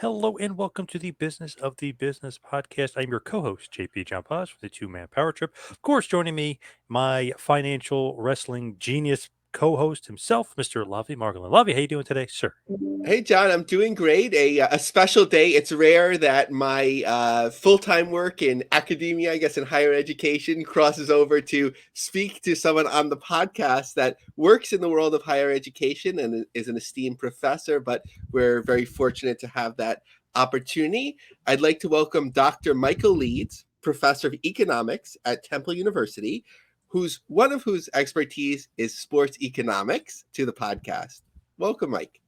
Hello and welcome to the Business of the Business podcast. I'm your co-host, JP John Poz, for the two-man power trip. Of course, joining me, my financial wrestling genius co-host himself, Mr. Lavie Margolin. Lavie, how you doing today, sir? Hey, John, I'm doing great. A special day. It's rare that my full-time work in academia, I guess in higher education, crosses over to speak to someone on the podcast that works in the world of higher education and is an esteemed professor, but we're very fortunate to have that opportunity. I'd like to welcome Dr. Michael Leeds, professor of economics at Temple University, one of whose expertise is sports economics, to the podcast. Welcome, Mike.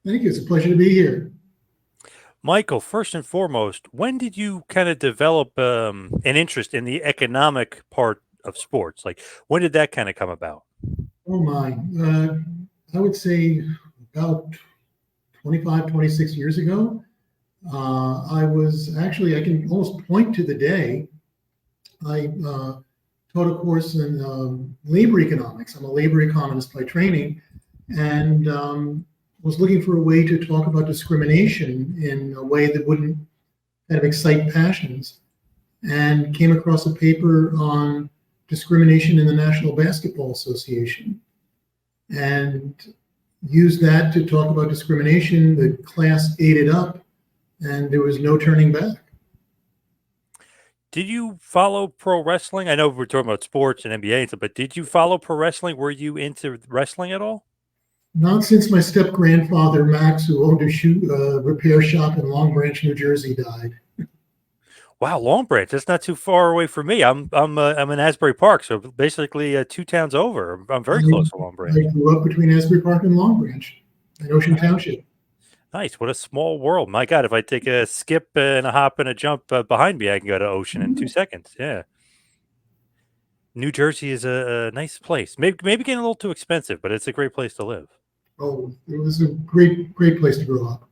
Thank you. It's a pleasure to be here. Michael, first and foremost, when did you kind of develop an interest in the economic part of sports? Like, when did that kind of come about? Oh, my. I would say about 25, 26 years ago. I can almost point to the day. I taught a course in labor economics. I'm a labor economist by training, and was looking for a way to talk about discrimination in a way that wouldn't kind of excite passions, and came across a paper on discrimination in the National Basketball Association and used that to talk about discrimination. The class ate it up and there was no turning back. Did you follow pro wrestling? I know we're talking about sports and NBA and stuff, but did you follow pro wrestling? Were you into wrestling at all? Not since my step-grandfather, Max, who owned a shoe repair shop in Long Branch, New Jersey, died. Wow, Long Branch. That's not too far away from me. I'm in Asbury Park, so basically 2 towns over. I'm very close to Long Branch. I grew up between Asbury Park and Long Branch in Ocean Township. Nice. What a small world. My God, if I take a skip and a hop and a jump behind me, I can go to Ocean in 2 seconds. Yeah. New Jersey is a nice place. Maybe getting a little too expensive, but it's a great place to live. Oh, it was a great place to grow up.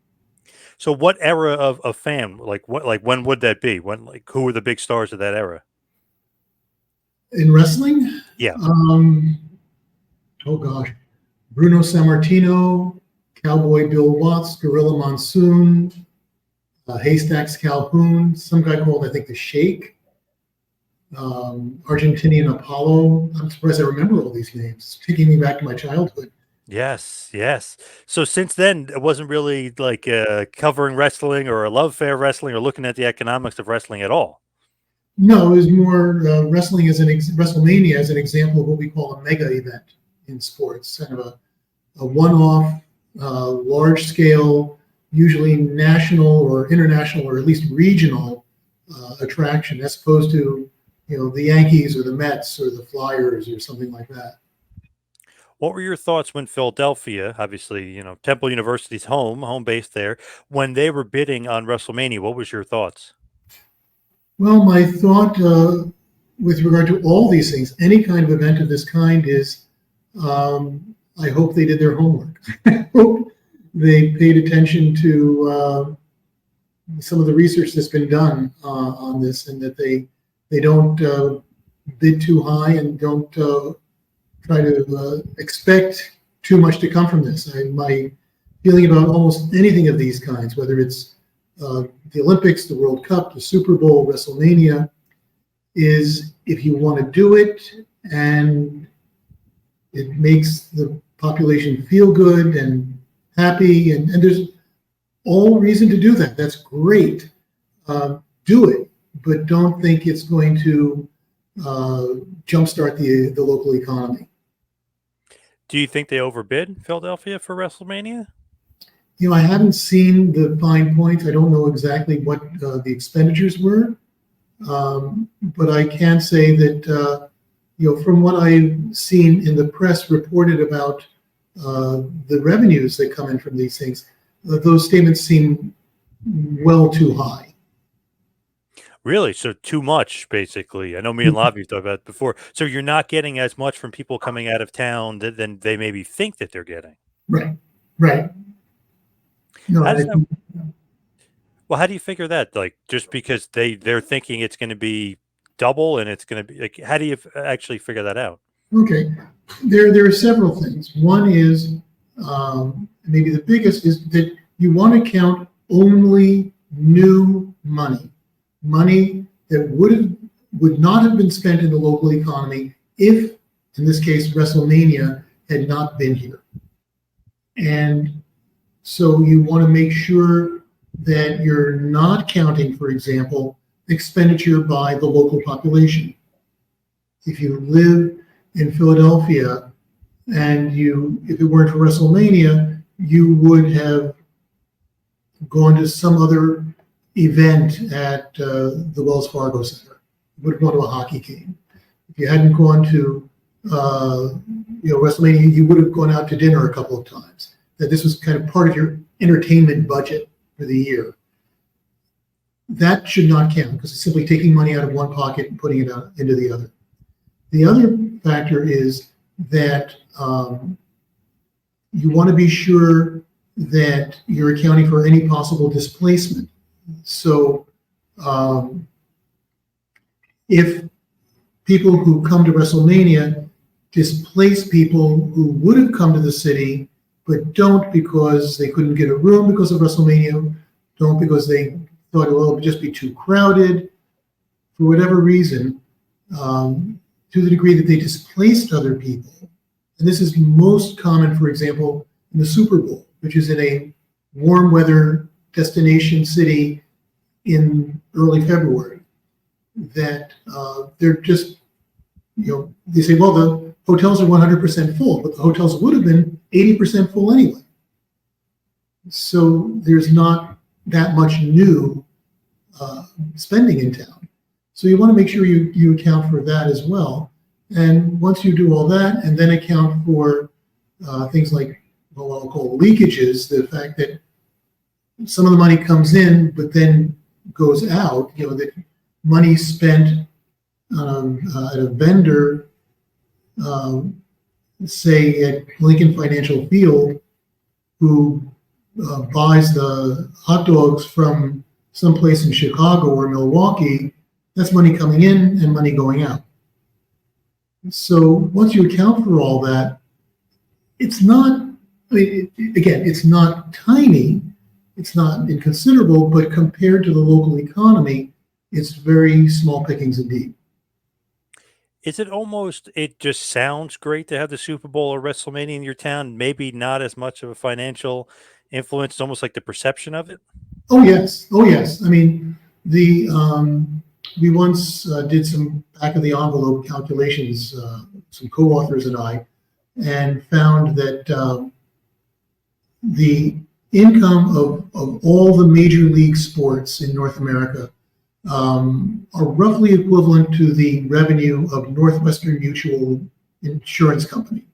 So what era of fan, when would that be? Who were the big stars of that era? In wrestling? Yeah. Oh gosh. Bruno Sammartino, Cowboy Bill Watts, Gorilla Monsoon, Haystacks Calhoun, some guy called, I think, the Sheik, Argentinian Apollo. I'm surprised I remember all these names. It's taking me back to my childhood. Yes. So since then, it wasn't really like covering wrestling or a love affair wrestling or looking at the economics of wrestling at all. No, it was more wrestling as WrestleMania as an example of what we call a mega event in sports, kind of a one-off, large-scale, usually national or international or at least regional attraction, as opposed to the Yankees or the Mets or the Flyers or something like that. What were your thoughts when Philadelphia, obviously, Temple University's home base there, when they were bidding on WrestleMania? What was your thoughts? Well, my thought with regard to all these things, any kind of event of this kind is, I hope they did their homework. I hope they paid attention to some of the research that's been done on this, and that they don't bid too high and don't try to expect too much to come from this. My feeling about almost anything of these kinds, whether it's the Olympics, the World Cup, the Super Bowl, WrestleMania, is if you want to do it and it makes the population feel good and happy, and there's all reason to do that. That's great. Do it, but don't think it's going to jumpstart the local economy. Do you think they overbid Philadelphia for WrestleMania? I haven't seen the fine points. I don't know exactly what the expenditures were, but I can say that from what I've seen in the press reported about the revenues that come in from these things, those statements seem well too high. Really? So too much, basically. I know me and Lavie have talked about it before. So you're not getting as much from people coming out of town than they maybe think that they're getting. Right. No, well, how do you figure that? Like, just because they're thinking it's going to be double and it's going to be like, how do you actually figure that out? Okay, there are several things. One is maybe the biggest is that you want to count only new money, money that would not have been spent in the local economy if, in this case, WrestleMania had not been here. And so you want to make sure that you're not counting, for example, expenditure by the local population. If you live in Philadelphia and if it weren't for WrestleMania, you would have gone to some other event at the Wells Fargo Center. You would have gone to a hockey game. If you hadn't gone to WrestleMania, you would have gone out to dinner a couple of times. That this was kind of part of your entertainment budget for the year. That should not count because it's simply taking money out of one pocket and putting it out into the other. The other factor is that you want to be sure that you're accounting for any possible displacement. So if people who come to WrestleMania displace people who would have come to the city but don't because they couldn't get a room because of WrestleMania, don't because they thought, well, it would just be too crowded, for whatever reason, to the degree that they displaced other people. And this is most common, for example, in the Super Bowl, which is in a warm weather destination city in early February, that they're just, they say, well, the hotels are 100% full, but the hotels would have been 80% full anyway. So there's not that much new spending in town. So you want to make sure you account for that as well. And once you do all that and then account for things like what I'll call leakages, the fact that some of the money comes in but then goes out, that money spent at a vendor, say at Lincoln Financial Field, who buys the hot dogs from someplace in Chicago or Milwaukee, that's money coming in and money going out. So once you account for all that, it's not, it's not tiny, it's not inconsiderable, but compared to the local economy, it's very small pickings indeed. Is it almost, it just sounds great to have the Super Bowl or WrestleMania in your town, maybe not as much of a financial influence, it's almost like the perception of it? Oh, yes. I mean, we once did some back of the envelope calculations, some co-authors and I, and found that the income of all the major league sports in North America are roughly equivalent to the revenue of Northwestern Mutual Insurance Company.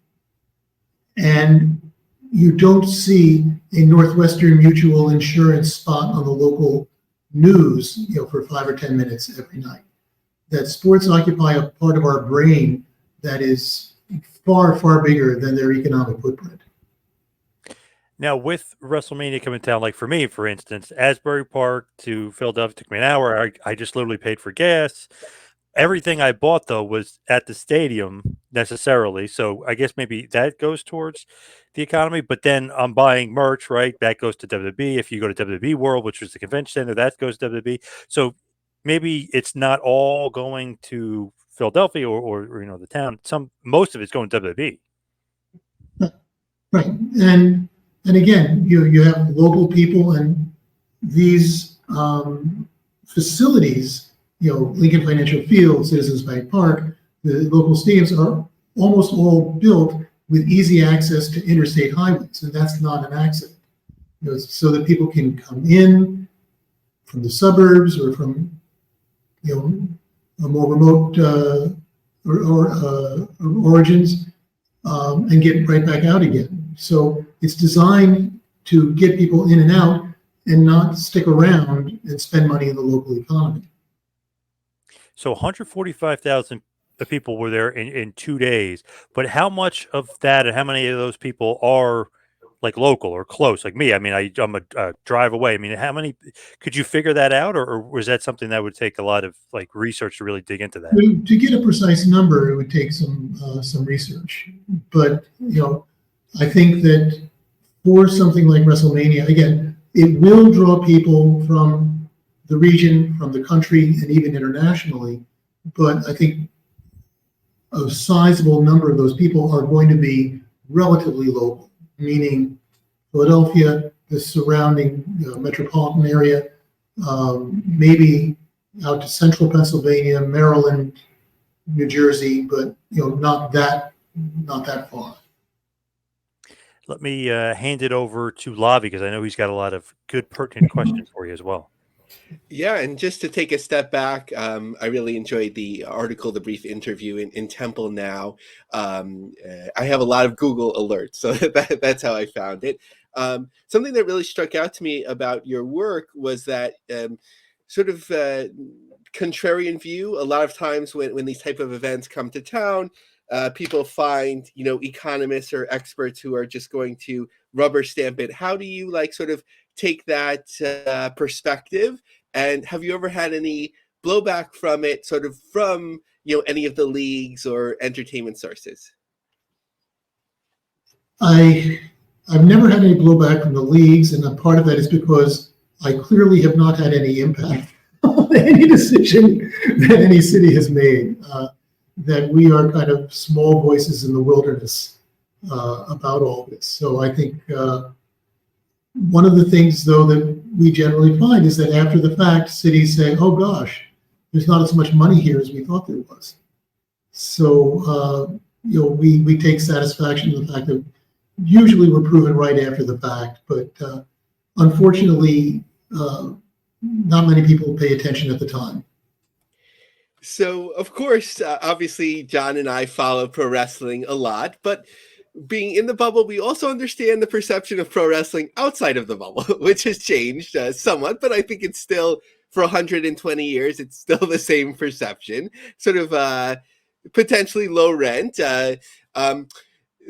And you don't see a Northwestern Mutual Insurance spot on the local news, for 5 or 10 minutes every night. That sports occupy a part of our brain that is far, far bigger than their economic footprint. Now, with WrestleMania coming to town, like for me, for instance, Asbury Park to Philadelphia took me an hour. I just literally paid for gas. Everything I bought, though, was at the stadium necessarily. So I guess maybe that goes towards the economy. But then I'm buying merch, right? That goes to WWE. If you go to WWE World, which was the convention center, that goes to WWE. So maybe it's not all going to Philadelphia or the town. Most of it's going to WWE. Right. And again, you have local people, and these facilities, Lincoln Financial Field, Citizens Bank Park, the local stadiums are almost all built with easy access to interstate highways, and that's not an accident. So that people can come in from the suburbs or from a more remote origins and get right back out again. So it's designed to get people in and out and not stick around and spend money in the local economy. So 145,000 people were there in 2 days. But how much of that and how many of those people are like local or close, like me? I mean, I'm a drive away. I mean, how many could you figure that out, or was that something that would take a lot of like research to really dig into that? To get a precise number, it would take some research. But I think that for something like WrestleMania, again, it will draw people from the region, from the country, and even internationally. But I think a sizable number of those people are going to be relatively local, meaning Philadelphia, the surrounding metropolitan area, maybe out to central Pennsylvania, Maryland, New Jersey, but not that far. Let me hand it over to Lavie, because I know he's got a lot of good, pertinent questions for you as well. Yeah, and just to take a step back, I really enjoyed the article, the brief interview in Temple Now. I have a lot of Google alerts, so that's how I found it. Something that really struck out to me about your work was that sort of contrarian view. A lot of times when these type of events come to town, people find, economists or experts who are just going to rubber stamp it. How do you sort of take that perspective? And have you ever had any blowback from it, sort of from, any of the leagues or entertainment sources? I've never had any blowback from the leagues, and a part of that is because I clearly have not had any impact on any decision that any city has made. That we are kind of small voices in the wilderness about all this. So I think one of the things, though, that we generally find is that after the fact, cities say, oh gosh, there's not as much money here as we thought there was. So, we take satisfaction in the fact that usually we're proven right after the fact, but unfortunately, not many people pay attention at the time. So, of course, obviously, John and I follow pro wrestling a lot, but being in the bubble, we also understand the perception of pro wrestling outside of the bubble, which has changed somewhat, but I think it's still, for 120 years, it's still the same perception, sort of potentially low rent.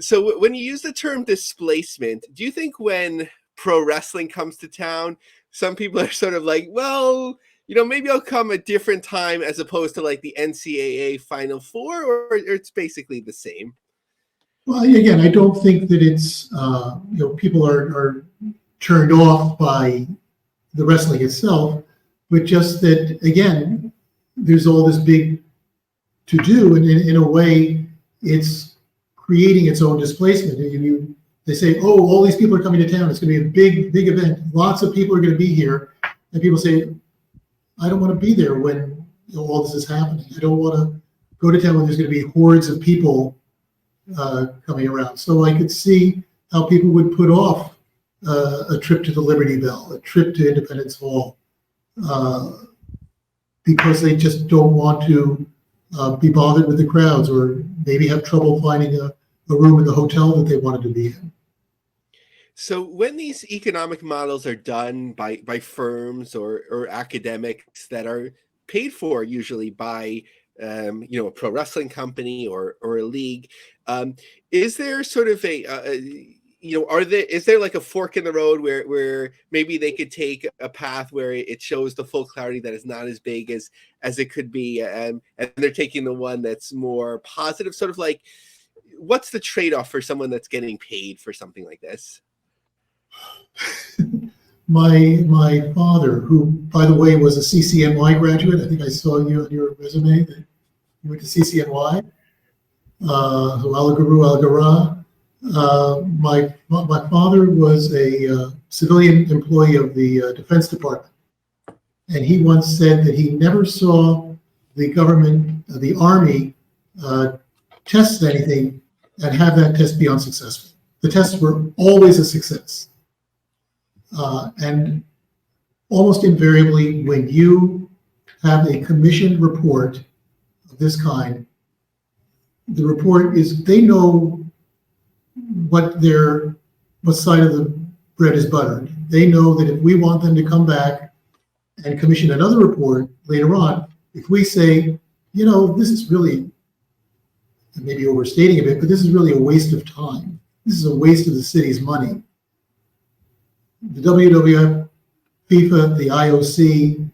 So when you use the term displacement, do you think when pro wrestling comes to town, some people are sort of like, well, maybe I'll come a different time as opposed to the NCAA Final Four, or it's basically the same? Well, again, I don't think that it's, people are turned off by the wrestling itself, but just that, again, there's all this big to do, and in a way, it's creating its own displacement. They say, oh, all these people are coming to town. It's going to be a big, big event. Lots of people are going to be here. And people say, I don't want to be there when all this is happening. I don't want to go to town when there's going to be hordes of people coming around. So I could see how people would put off a trip to the Liberty Bell, a trip to Independence Hall, because they just don't want to be bothered with the crowds, or maybe have trouble finding a room in the hotel that they wanted to be in. So when these economic models are done by firms or academics that are paid for usually by a pro wrestling company or a league, is there sort of is there like a fork in the road where maybe they could take a path where it shows the full clarity that is not as big as it could be, and they're taking the one that's more positive? Sort of like, what's the trade-off for someone that's getting paid for something like this? My father, who, by the way, was a CCNY graduate, I think I saw you on your resume that you went to CCNY, Alaguru Alagara. My father was a civilian employee of the Defense Department, and he once said that he never saw the government, the Army, test anything and have that test be unsuccessful. The tests were always a success. And almost invariably, when you have a commissioned report of this kind, the report is, they know what side of the bread is buttered. They know that if we want them to come back and commission another report later on, if we say, this is really, maybe overstating a bit, but this is really a waste of time. This is a waste of the city's money. The WWF, FIFA, the IOC,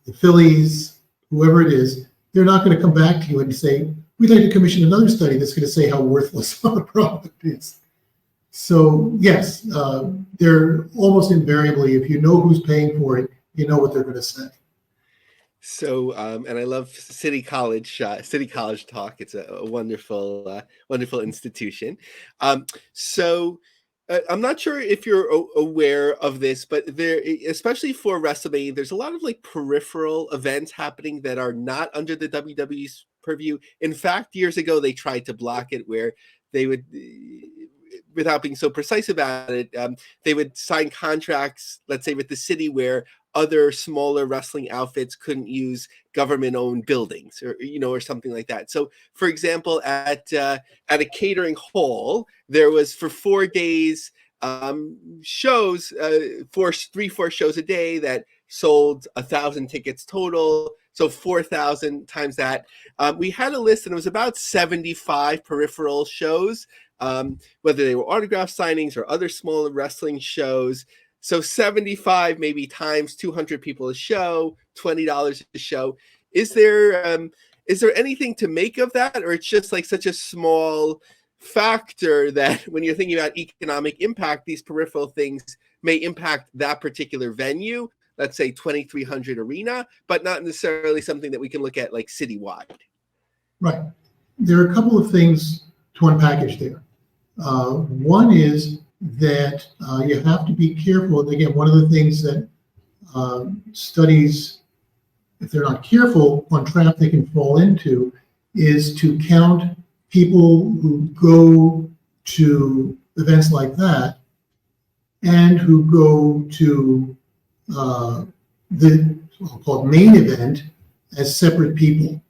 the Phillies, whoever it is, they're not going to come back to you and say, we'd like to commission another study that's going to say how worthless our product is. So yes, they're almost invariably, if you know who's paying for it, you know what they're going to say. So, and I love City College Talk. It's a wonderful, wonderful institution. So, I'm not sure if you're aware of this, but there, especially for WrestleMania, there's a lot of like peripheral events happening that are not under the WWE's purview. In fact, years ago, they tried to block it where they would, without being so precise about it, they would sign contracts, let's say with the city, where other smaller wrestling outfits couldn't use government-owned buildings, or or something like that. So, for example, at a catering hall, there was for 4 days shows, 4 shows a day that sold 1,000 tickets total. So 4,000 times that. We had a list, and it was about 75 peripheral shows, whether they were autograph signings or other smaller wrestling shows. So 75 maybe times 200 people a show, $20 a show. Is there anything to make of that, or it's just like such a small factor that when you're thinking about economic impact, these peripheral things may impact that particular venue, let's say 2,300 arena, but not necessarily something that we can look at like citywide? Right. There are a couple of things to unpackage there. One is that you have to be careful. And again, one of the things that studies, if they're not careful, one trap they can fall into is to count people who go to events like that and who go to the so-called main event as separate people.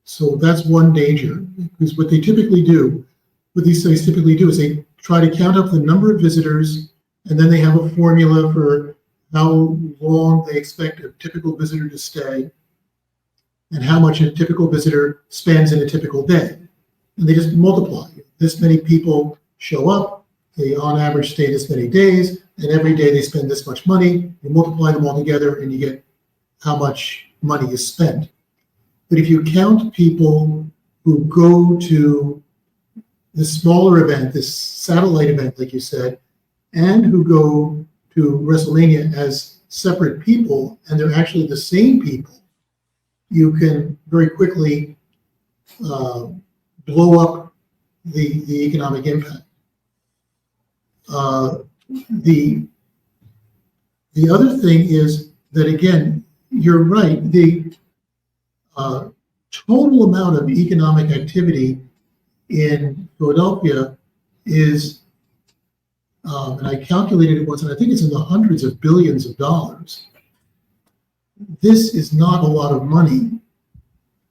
So that's one danger, because what these studies typically do is they try to count up the number of visitors, and then they have a formula for how long they expect a typical visitor to stay and how much a typical visitor spends in a typical day. And they just multiply. This many people show up, they on average stay this many days, and every day they spend this much money. You multiply them all together and you get how much money is spent. But if you count people who go to the smaller event, this satellite event, like you said, and who go to WrestleMania as separate people, and they're actually the same people, you can very quickly blow up the economic impact. The other thing is that, again, you're right, the total amount of economic activity in Philadelphia is, and I calculated it once, and I think it's in the hundreds of billions of dollars. This is not a lot of money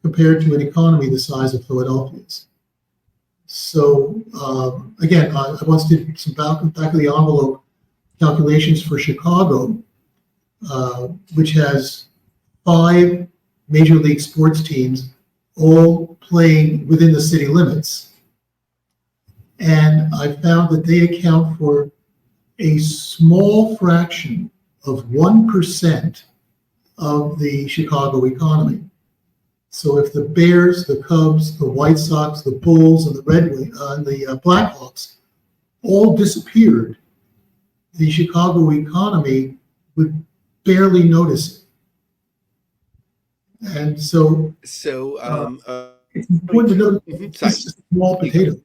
compared to an economy the size of Philadelphia's. So again, I once did some back of the envelope calculations for Chicago, which has 5 major league sports teams all playing within the city limits. And I found that they account for a small fraction of 1% of the Chicago economy. So if the Bears, the Cubs, the White Sox, the Bulls, and the the Blackhawks all disappeared, the Chicago economy would barely notice it. And so it's important to note it's just a small potato.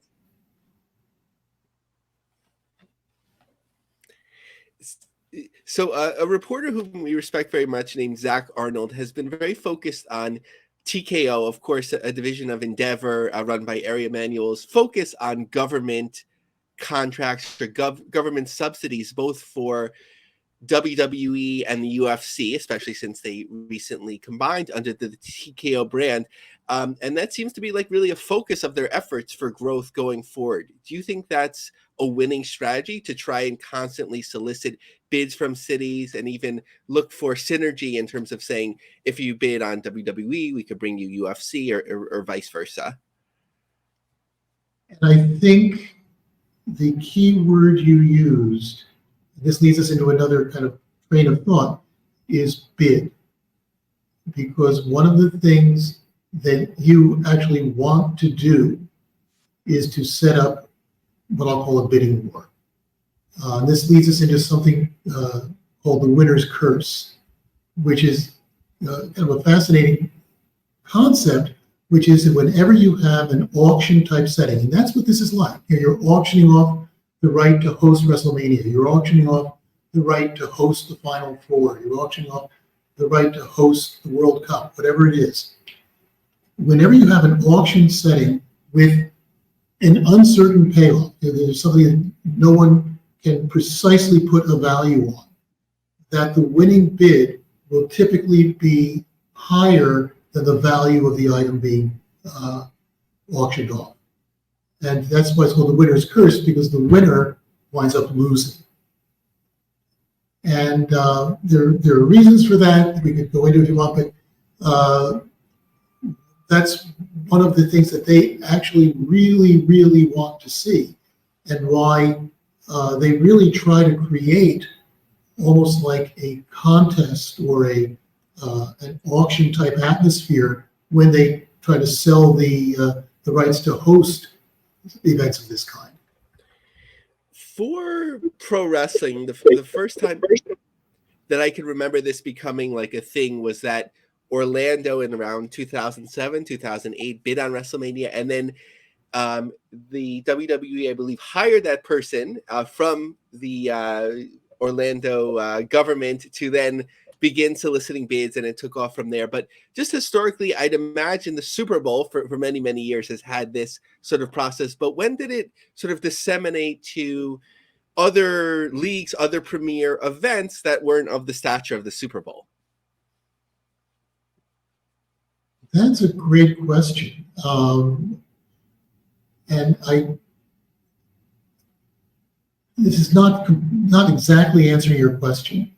So a reporter whom we respect very much named Zach Arnold has been very focused on TKO, of course, a division of Endeavor run by Area Manuel's focus on government contracts or government subsidies, both for WWE and the UFC, especially since they recently combined under the TKO brand. And that seems to be like really a focus of their efforts for growth going forward. Do you think that's a winning strategy to try and constantly solicit bids from cities and even look for synergy in terms of saying, if you bid on WWE, we could bring you UFC or vice versa? And I think the key word you used, this leads us into another kind of train of thought, is bid. Because one of the things that you actually want to do is to set up what I'll call a bidding war. This leads us into something called the winner's curse, which is kind of a fascinating concept, which is that whenever you have an auction type setting, and that's what this is like, you're auctioning off the right to host WrestleMania, you're auctioning off the right to host the Final Four, you're auctioning off the right to host the World Cup, whatever it is. Whenever you have an auction setting with an uncertain payoff, there's something that no one can precisely put a value on, that the winning bid will typically be higher than the value of the item being auctioned off. And that's why it's called the winner's curse, because the winner winds up losing. And there are reasons for that. We could go into it if you want, but that's one of the things that they actually really, really want to see, and why they really try to create almost like a contest or an auction type atmosphere when they try to sell the rights to host events of this kind. For pro wrestling, the first time that I can remember this becoming like a thing was that Orlando in around 2007, 2008 bid on WrestleMania, and then the WWE, I believe, hired that person from the Orlando government to then begin soliciting bids, and it took off from there. But just historically, I'd imagine the Super Bowl for many, many years has had this sort of process. But when did it sort of disseminate to other leagues, other premier events that weren't of the stature of the Super Bowl? That's a great question. And this is not exactly answering your question,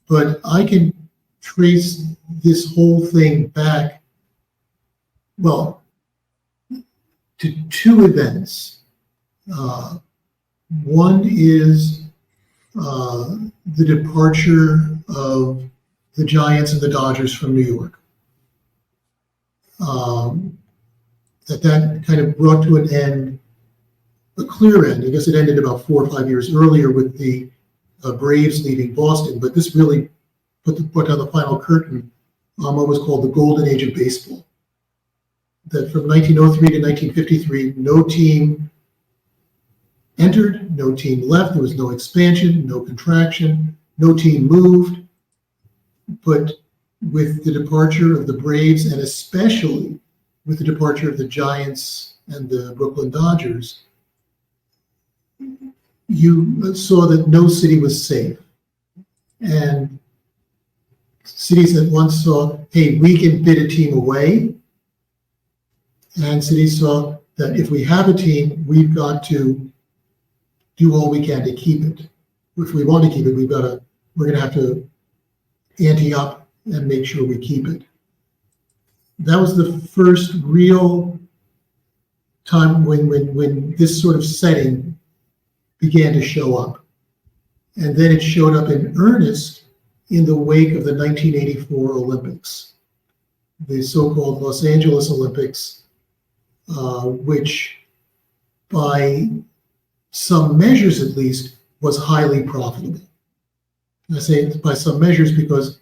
but I can trace this whole thing back, well, to two events. One is the departure of the Giants and the Dodgers from New York. That kind of brought to an end, a clear end. I guess it ended about 4 or 5 years earlier with the Braves leaving Boston, but this really put down the final curtain on what was called the golden age of baseball. That from 1903 to 1953, no team entered, no team left, there was no expansion, no contraction, no team moved. But with the departure of the Braves, and especially with the departure of the Giants and the Brooklyn Dodgers, you saw that no city was safe. And cities that once saw, hey, we can bid a team away, and cities saw that if we have a team, we've got to do all we can to keep it. If we want to keep it, we're going to have to ante up and make sure we keep it. That was the first real time when this sort of setting began to show up. And then it showed up in earnest in the wake of the 1984 Olympics, the so-called Los Angeles Olympics, which by some measures at least was highly profitable. I say by some measures because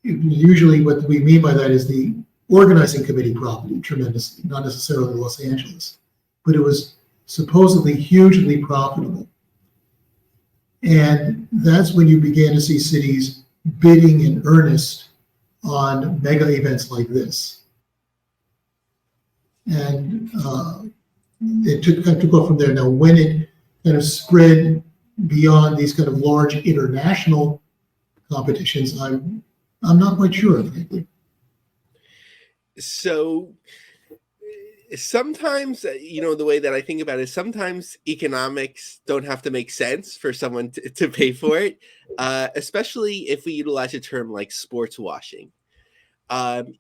usually what we mean by that is the organizing committee profited tremendously, not necessarily Los Angeles, but it was supposedly hugely profitable. And that's when you began to see cities bidding in earnest on mega events like this. And it took off from there. Now, when it kind of spread beyond these kind of large international competitions, I'm not quite sure, frankly. So sometimes, the way that I think about it is sometimes economics don't have to make sense for someone to pay for it, especially if we utilize a term like sports washing.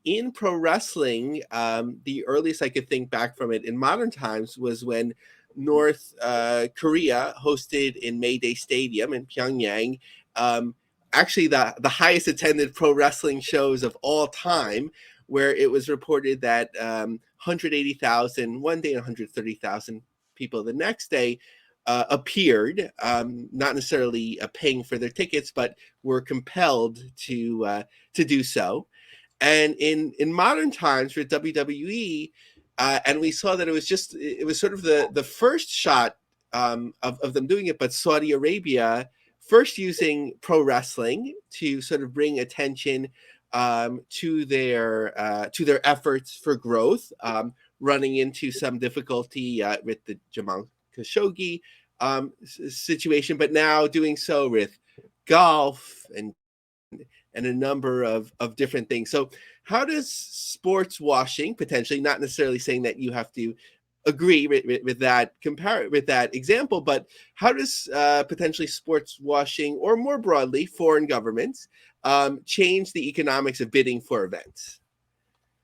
In pro wrestling, the earliest I could think back from it in modern times was when North Korea hosted in Mayday Stadium in Pyongyang, actually the highest attended pro wrestling shows of all time, where it was reported that 180,000, one day 130,000 people the next day appeared, not necessarily paying for their tickets, but were compelled to do so. And in modern times for WWE, and we saw that it was sort of the first shot of them doing it, but Saudi Arabia first using pro wrestling to sort of bring attention to their efforts for growth, running into some difficulty with the Jamal Khashoggi situation, but now doing so with golf and a number of different things. So how does sports washing, potentially, not necessarily saying that you have to agree with that example, but how does potentially sports washing, or more broadly foreign governments, change the economics of bidding for events?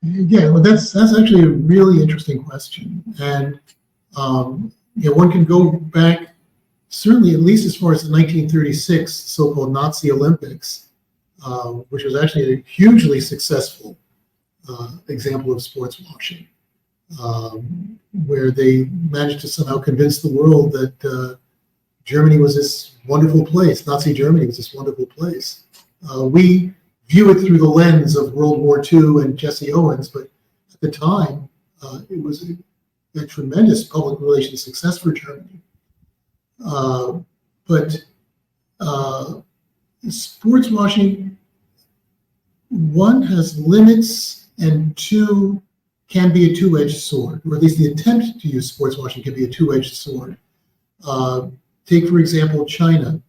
Yeah, well, that's actually a really interesting question, and one can go back certainly at least as far as the 1936 so-called Nazi Olympics, which was actually a hugely successful example of sports washing, where they managed to somehow convince the world that Germany was this wonderful place, Nazi Germany was this wonderful place. We view it through the lens of World War II and Jesse Owens, but at the time, it was a tremendous public relations success for Germany. But sports washing, one, has limits, and two, can be a two-edged sword, or at least the attempt to use sports washing can be a two-edged sword. Take, for example, China.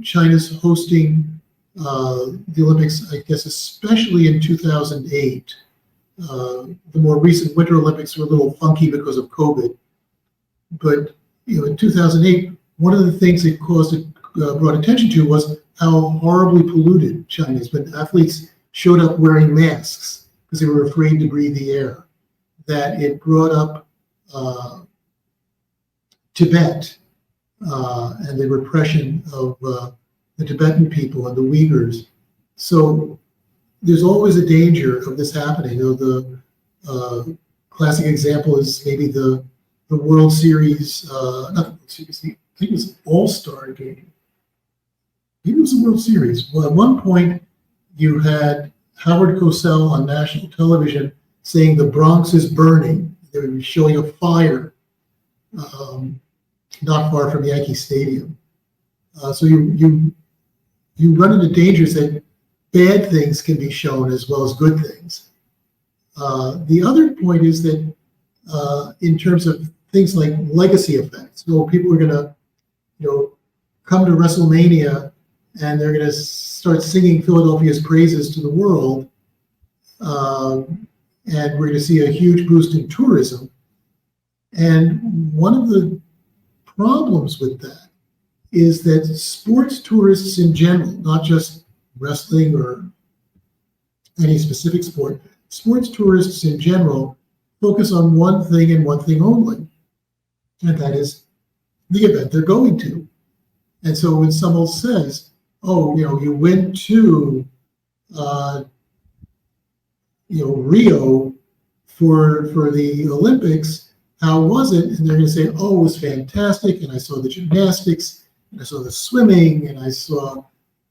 China's hosting the Olympics, I guess, especially in 2008. The more recent Winter Olympics were a little funky because of COVID. But in 2008, one of the things it brought attention to was how horribly polluted China is. When athletes showed up wearing masks because they were afraid to breathe the air, that it brought up Tibet and the repression of the Tibetan people and the Uyghurs. So there's always a danger of this happening. The classic example is maybe the World Series, not the World Series, I think it was an All-Star game. Maybe it was the World Series. Well, at one point, you had Howard Cosell on national television saying the Bronx is burning. They were showing a fire not far from Yankee Stadium. So you run into dangers that bad things can be shown as well as good things. The other point is that in terms of things like legacy effects, people are going to, come to WrestleMania and they're going to start singing Philadelphia's praises to the world, and we're going to see a huge boost in tourism. And one of the problems with that is that sports tourists in general, not just wrestling or any specific sport, sports tourists in general focus on one thing and one thing only, and that is the event they're going to. And so when someone says, oh, you went to Rio for the Olympics, how was it? And they're going to say, oh, it was fantastic, and I saw the gymnastics, and I saw the swimming, and I saw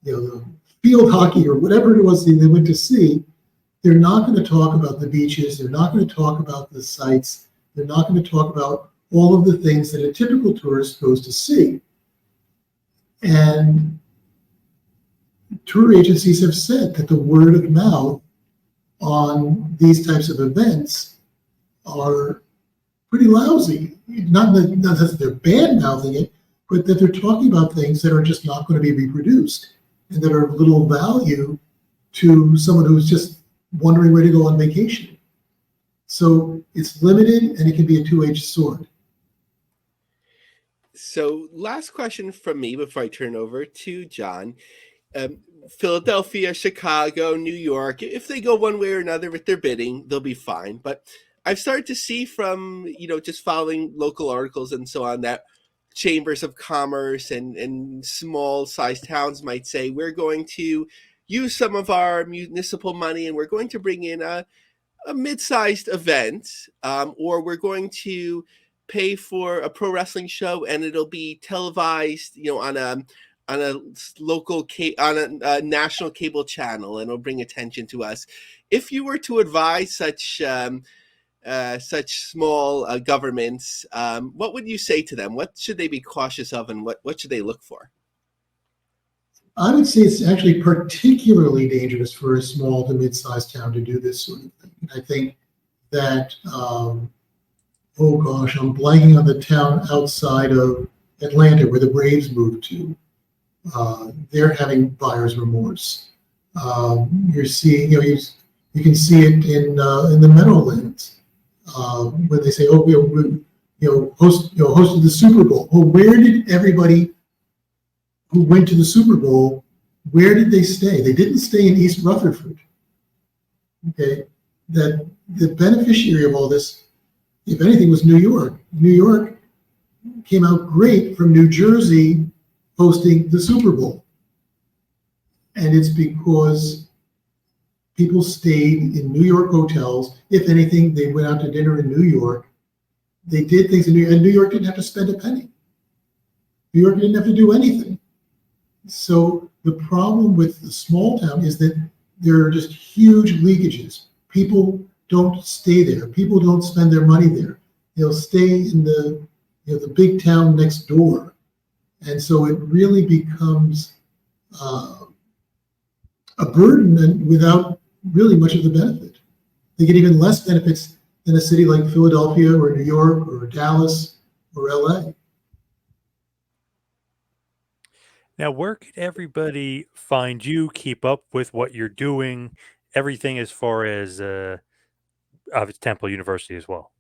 the field hockey, or whatever it was they went to see. They're not going to talk about the beaches. They're not going to talk about the sights. They're not going to talk about all of the things that a typical tourist goes to see. And tour agencies have said that the word of mouth on these types of events are pretty lousy. Not that they're bad-mouthing it, but that they're talking about things that are just not going to be reproduced and that are of little value to someone who's just wondering where to go on vacation. So it's limited, and it can be a two-edged sword. So last question from me before I turn over to John. Philadelphia, Chicago, New York, if they go one way or another with their bidding, they'll be fine. But I've started to see from, just following local articles and so on, that chambers of commerce and small sized towns might say, we're going to use some of our municipal money and we're going to bring in a mid-sized event, or we're going to pay for a pro wrestling show, and it'll be televised, on a local on a national cable channel, and it'll bring attention to us. If you were to advise such small governments, what would you say to them? What should they be cautious of, and what should they look for? I would say it's actually particularly dangerous for a small to mid-sized town to do this sort of thing. I think that, oh gosh, I'm blanking on the town outside of Atlanta where the Braves moved to. They're having buyer's remorse. You're seeing, you can see it in the Meadowlands when they say, "Oh, hosted the Super Bowl." Well, where did everybody who went to the Super Bowl, where did they stay? They didn't stay in East Rutherford. Okay, that the beneficiary of all this, if anything, was New York. New York came out great from New Jersey hosting the Super Bowl. And it's because people stayed in New York hotels. If anything, they went out to dinner in New York. They did things in New York, and New York didn't have to spend a penny. New York didn't have to do anything. So the problem with the small town is that there are just huge leakages. People don't stay there. People don't spend their money there. They'll stay in the big town next door. And so it really becomes a burden and without really much of the benefit. They get even less benefits than a city like Philadelphia or New York or Dallas or LA. Now, where could everybody find you, keep up with what you're doing, everything as far as obviously Temple University as well?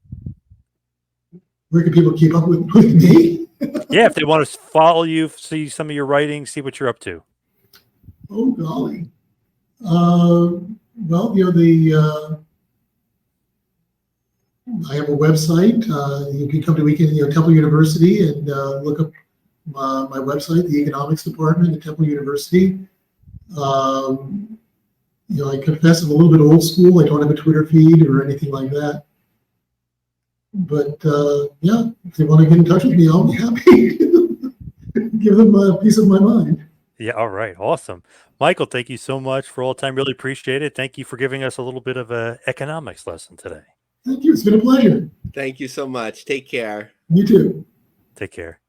Where can people keep up with me? Yeah, if they want to follow you, see some of your writings, see what you're up to. Oh, golly. I have a website. You can come to Temple University and look up my website, the economics department at Temple University. I confess I'm a little bit old school. I don't have a Twitter feed or anything like that. But if they want to get in touch with me, I'll be happy to give them a piece of my mind. Yeah, all right. Awesome. Michael, thank you so much for all the time. Really appreciate it. Thank you for giving us a little bit of an economics lesson today. Thank you. It's been a pleasure. Thank you so much. Take care. You too. Take care.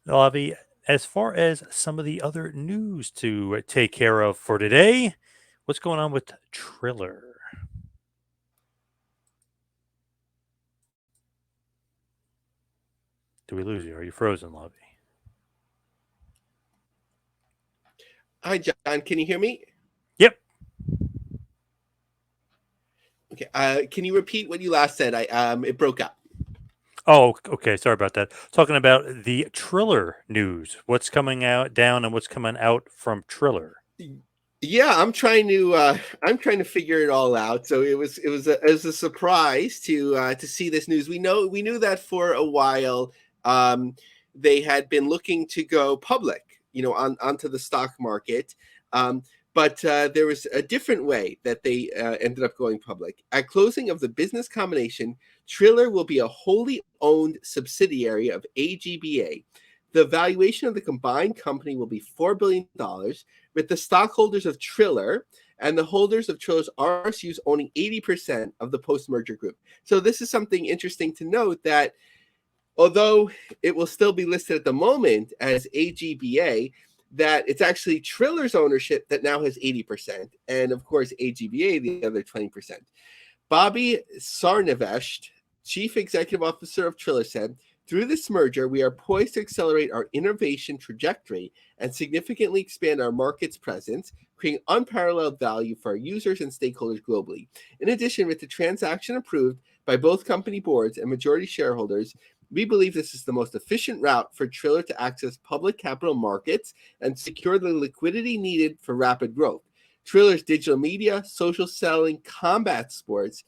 Lavie, as far as some of the other news to take care of for today, what's going on with Triller? Did we lose you? Are you frozen, Lavie? Hi, John. Can you hear me? Yep. Okay. Can you repeat what you last said? It broke up. Oh, okay. Sorry about that. Talking about the Triller news. What's coming out down and what's coming out from Triller? Yeah, I'm trying to figure it all out. So it was a surprise to see this news. We knew that for a while they had been looking to go public, onto the stock market. But there was a different way that they ended up going public. At closing of the business combination, Triller will be a wholly owned subsidiary of ABEMA. The valuation of the combined company will be $4 billion, with the stockholders of Triller and the holders of Triller's RSUs owning 80% of the post-merger group. So this is something interesting to note, that although it will still be listed at the moment as ABEMA, that it's actually Triller's ownership that now has 80%, and of course ABEMA the other 20%. Bobby Sarnavesht, Chief Executive Officer of Triller, said, "Through this merger, we are poised to accelerate our innovation trajectory and significantly expand our market's presence, creating unparalleled value for our users and stakeholders globally. In addition, with the transaction approved by both company boards and majority shareholders, we believe this is the most efficient route for Triller to access public capital markets and secure the liquidity needed for rapid growth. Triller's digital media, social selling, combat sports,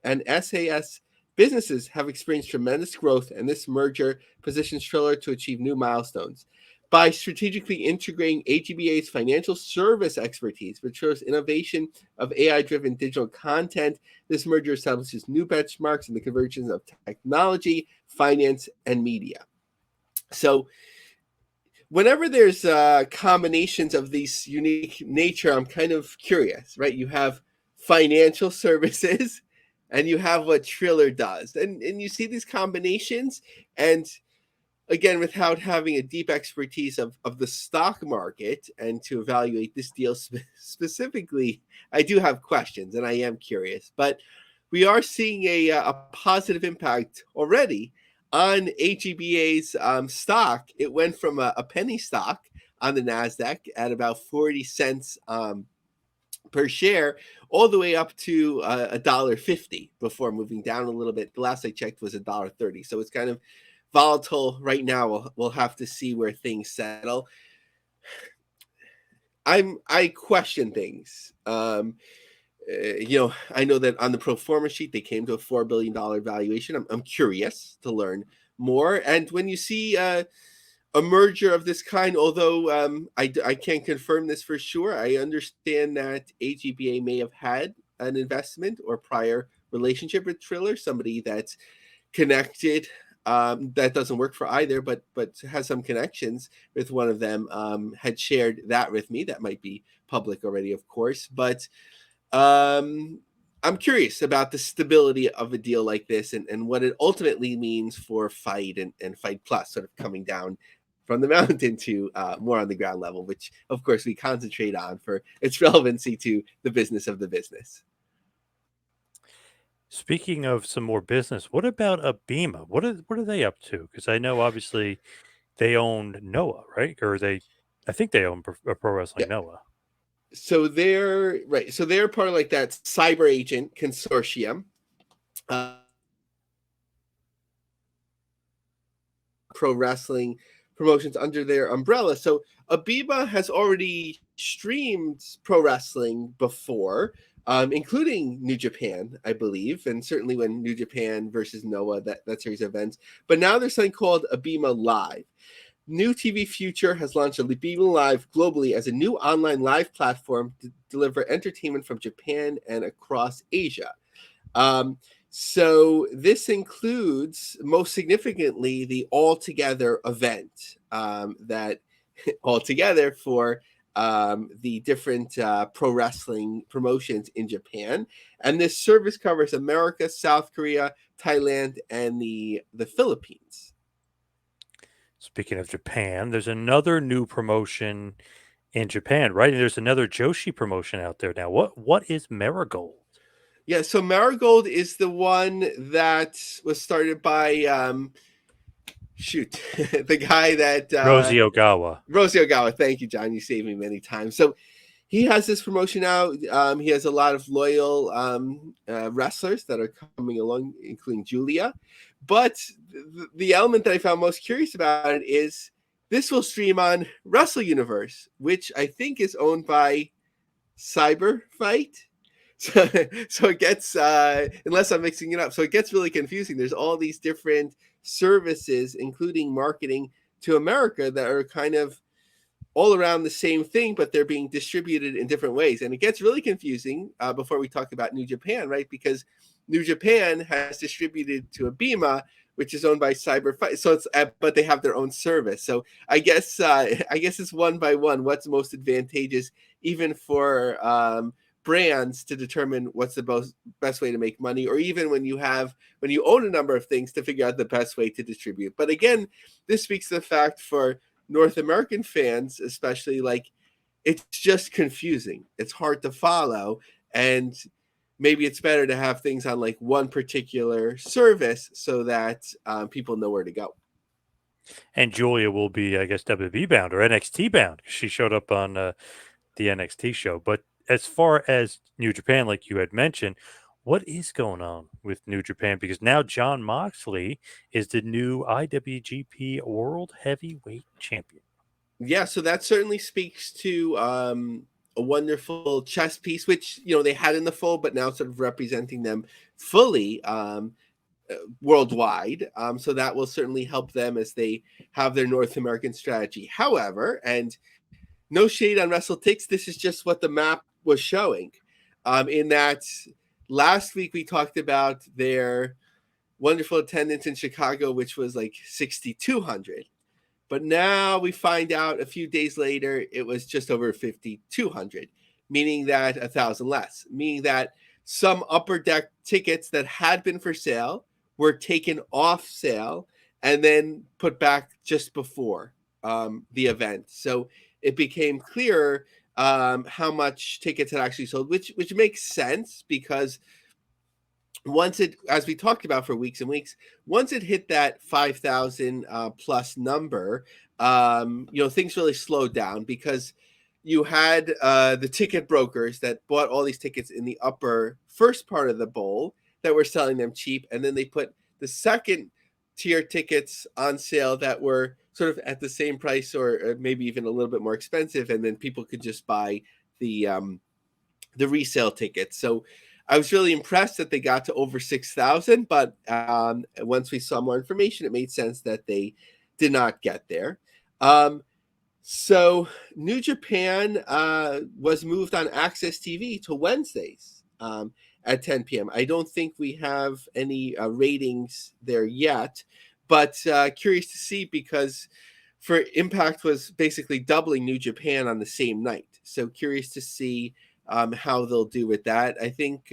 and SAS businesses have experienced tremendous growth, and this merger positions Triller to achieve new milestones." By strategically integrating AGBA's financial service expertise, which shows innovation of AI-driven digital content, this merger establishes new benchmarks in the convergence of technology, finance, and media. So whenever there's combinations of these unique nature, I'm kind of curious, right? You have financial services and you have what Triller does. And you see these combinations, and again, without having a deep expertise of the stock market and to evaluate this deal specifically, I do have questions and I am curious. But we are seeing a positive impact already on AGBA's stock. It went from a penny stock on the NASDAQ at about 40 cents per share, all the way up to $1.50 before moving down a little bit. The last I checked was $1.30. So it's kind of volatile right now. We'll have to see where things settle. I question things. I know that on the pro forma sheet they came to a $4 billion valuation. I'm curious to learn more. And when you see a merger of this kind, although I can't confirm this for sure, I understand that AGBA may have had an investment or prior relationship with Triller, somebody that's connected. That doesn't work for either, but has some connections with one of them, had shared that with me. That might be public already, of course, but I'm curious about the stability of a deal like this and what it ultimately means for Fight and Fight Plus, sort of coming down from the mountain to more on the ground level, which of course we concentrate on for its relevancy to the business of the business. Speaking of some more business, what about ABEMA? What are they up to? Because I know obviously they owned Noah, right? Or I think they own Pro Wrestling Noah. So they're right. So they're part of like that cyber agent consortium. Pro wrestling promotions under their umbrella. So ABEMA has already streamed pro wrestling before, including New Japan, I believe, and certainly when New Japan versus Noah, that series of events. But now there's something called ABEMA Live. New TV Future has launched ABEMA Live globally as a new online live platform to deliver entertainment from Japan and across Asia. So this includes, most significantly, the All Together event that All Together for the different pro wrestling promotions in Japan. And this service covers America, South Korea, Thailand, and the Philippines. Speaking of Japan, there's another new promotion in Japan, right? And there's another Joshi promotion out there now. What is Marigold? Yeah, so Marigold is the one that was started by the guy that Rosie Ogawa. Rosie Ogawa. Thank you, John. You saved me many times. So he has this promotion out. He has a lot of loyal wrestlers that are coming along, including Julia. But the element that I found most curious about it is this will stream on Wrestle Universe, which I think is owned by Cyber Fight. So it gets, unless I'm mixing it up, so it gets really confusing. There's all these different services, including marketing to America, that are kind of all around the same thing, but they're being distributed in different ways. And it gets really confusing before we talk about New Japan, right? Because New Japan has distributed to ABEMA, which is owned by Cyber Fight. So it's, but they have their own service. So I guess it's one by one. What's most advantageous, even for brands, to determine what's the best way to make money, or even when you own a number of things, to figure out the best way to distribute. But again, this speaks to the fact for North American fans, especially, like, it's just confusing. It's hard to follow, and maybe it's better to have things on like one particular service so that people know where to go. And Julia will be, I guess, WWE bound or NXT bound. She showed up on the NXT show. But as far as New Japan, like you had mentioned, what is going on with New Japan? Because now Jon Moxley is the new IWGP World Heavyweight Champion. Yeah, so that certainly speaks to a wonderful chess piece, which they had in the fold, but now sort of representing them fully. worldwide. So that will certainly help them as they have their North American strategy. However, and no shade on WrestleTix, this is just what the map was showing. In that last week we talked about their wonderful attendance in Chicago, which was like 6,200. But now we find out a few days later, it was just over 5,200, meaning that 1,000 less, meaning that some upper deck tickets that had been for sale were taken off sale and then put back just before the event. So it became clearer how much tickets had actually sold, which makes sense because once it, as we talked about for weeks and weeks, once it hit that 5,000 plus number, things really slowed down because you had the ticket brokers that bought all these tickets in the upper first part of the bowl that were selling them cheap. And then they put the second tier tickets on sale that were sort of at the same price or maybe even a little bit more expensive. And then people could just buy the resale tickets. So I was really impressed that they got to over 6,000, but once we saw more information, it made sense that they did not get there. So New Japan was moved on Access TV to Wednesdays at 10 p.m. I don't think we have any ratings there yet, but curious to see because for Impact was basically doubling New Japan on the same night. So curious to see how they'll do with that. I think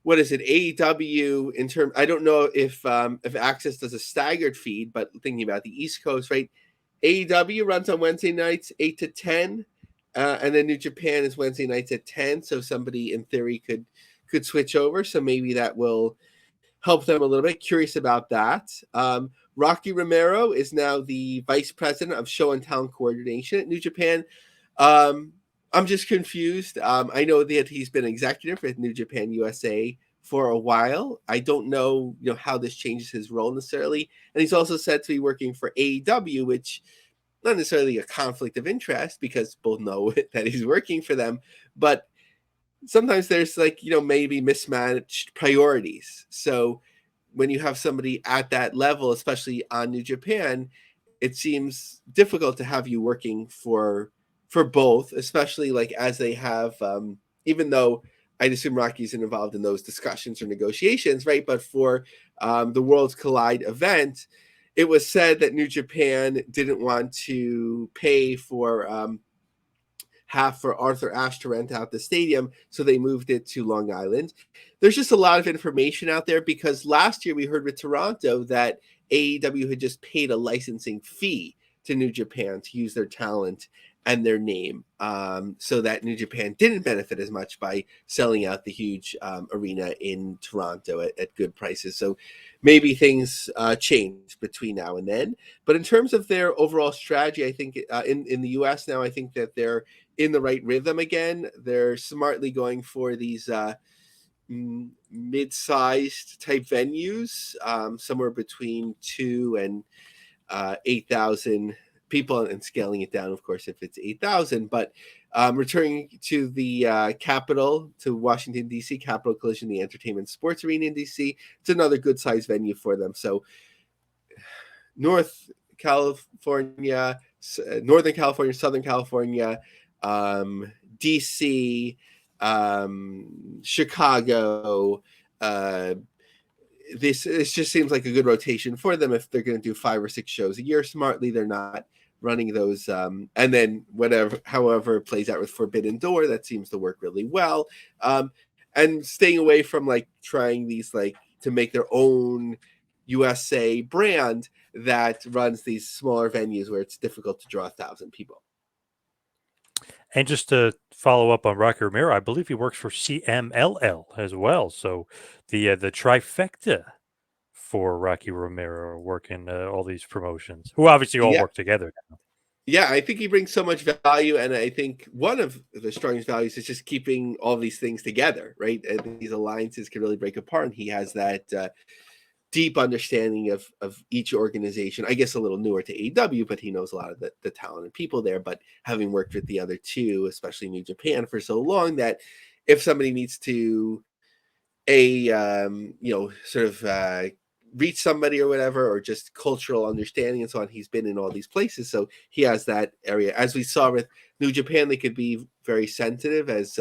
what is it, AEW in terms, I don't know if Access does a staggered feed, but thinking about the East Coast, right? AEW runs on Wednesday nights 8 to 10, and then New Japan is Wednesday nights at 10. So somebody in theory could switch over. So maybe that will help them a little bit. Curious about that. Rocky Romero is now the vice president of show and talent coordination at New Japan. I'm just confused. I know that he's been executive at New Japan USA for a while. I don't know, how this changes his role necessarily. And he's also said to be working for AEW, which not necessarily a conflict of interest because both know that he's working for them. But sometimes there's maybe mismatched priorities. So when you have somebody at that level, especially on New Japan, it seems difficult to have you working for both, especially as they have, even though I'd assume Rocky isn't involved in those discussions or negotiations, right? But for the Worlds Collide event, it was said that New Japan didn't want to pay for half for Arthur Ashe to rent out the stadium, so they moved it to Long Island. There's just a lot of information out there because last year we heard with Toronto that AEW had just paid a licensing fee to New Japan to use their talent and their name, so that New Japan didn't benefit as much by selling out the huge arena in Toronto at good prices. So maybe things change between now and then. But in terms of their overall strategy, I think in the US now, I think that they're in the right rhythm again. They're smartly going for these mid-sized type venues, somewhere between 2,000 and 8,000 people, and scaling it down, of course, if it's 8,000. But returning to the Capitol, to Washington, D.C., Capitol Collision, the Entertainment Sports Arena in D.C., it's another good-sized venue for them. So Northern California, Southern California, DC, Chicago. This just seems like a good rotation for them if they're going to do 5 or 6 shows a year smartly. They're not running those, and then however it plays out with Forbidden Door, that seems to work really well. And staying away from trying these to make their own USA brand that runs these smaller venues where it's difficult to draw 1,000 people. And just to follow up on Rocky Romero, I believe he works for CMLL as well. So the trifecta for Rocky Romero working all these promotions, who obviously all work together now. Yeah, I think he brings so much value, and I think one of the strongest values is just keeping all these things together, right? And these alliances can really break apart, and he has that deep understanding of each organization. I guess a little newer to AEW, but he knows a lot of the talented people there. But having worked with the other two, especially New Japan, for so long, that if somebody needs to reach somebody or whatever, or just cultural understanding and so on. He's been in all these places, so he has that area. As we saw with New Japan, they could be very sensitive, as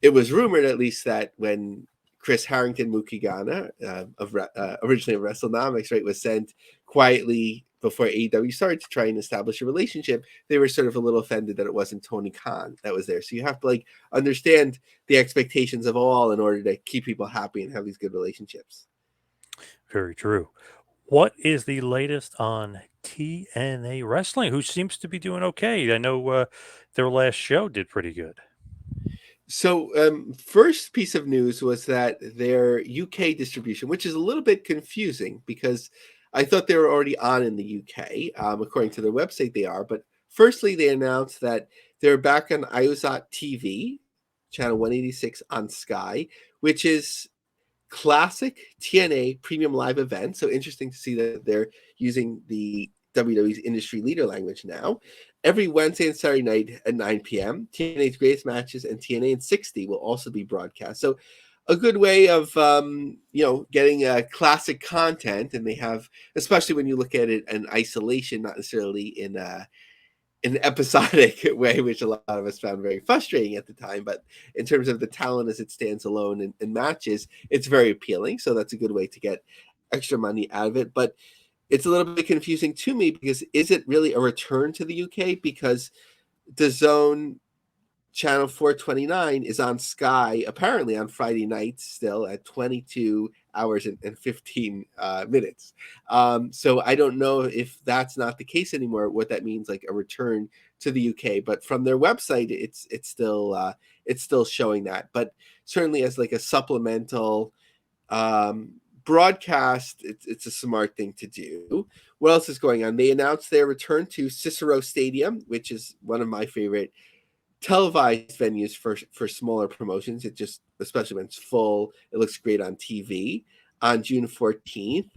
it was rumored at least that when Chris Harrington Mukigana, originally of WrestleNomics, right, was sent quietly before AEW started to try and establish a relationship, they were sort of a little offended that it wasn't Tony Khan that was there. So you have to like understand the expectations of all in order to keep people happy and have these good relationships. Very true. What is the latest on TNA Wrestling, who seems to be doing okay? I know their last show did pretty good. So, first piece of news was that their UK distribution, which is a little bit confusing because I thought they were already on in the UK. According to their website, they are. But firstly, they announced that they're back on iOSat TV, channel 186 on Sky, which is classic TNA premium live event. So interesting to see that they're using the WWE's industry leader language now. Every Wednesday and Saturday night at 9 p.m., TNA's greatest matches and TNA in 60 will also be broadcast. So a good way of, getting classic content. And they have, especially when you look at it in isolation, not necessarily in an episodic way, which a lot of us found very frustrating at the time. But in terms of the talent as it stands alone in matches, it's very appealing. So that's a good way to get extra money out of it. But it's a little bit confusing to me because is it really a return to the UK? Because the Zone channel 429 is on Sky apparently on Friday nights still at 22 hours and 15 minutes. So I don't know if that's not the case anymore, what that means, like a return to the UK. But from their website, it's still showing that. But certainly as like a supplemental broadcast, it's a smart thing to do. What else is going on? They announced their return to Cicero Stadium, which is one of my favorite televised venues for smaller promotions. It just, especially when it's full, it looks great on TV, on June 14th.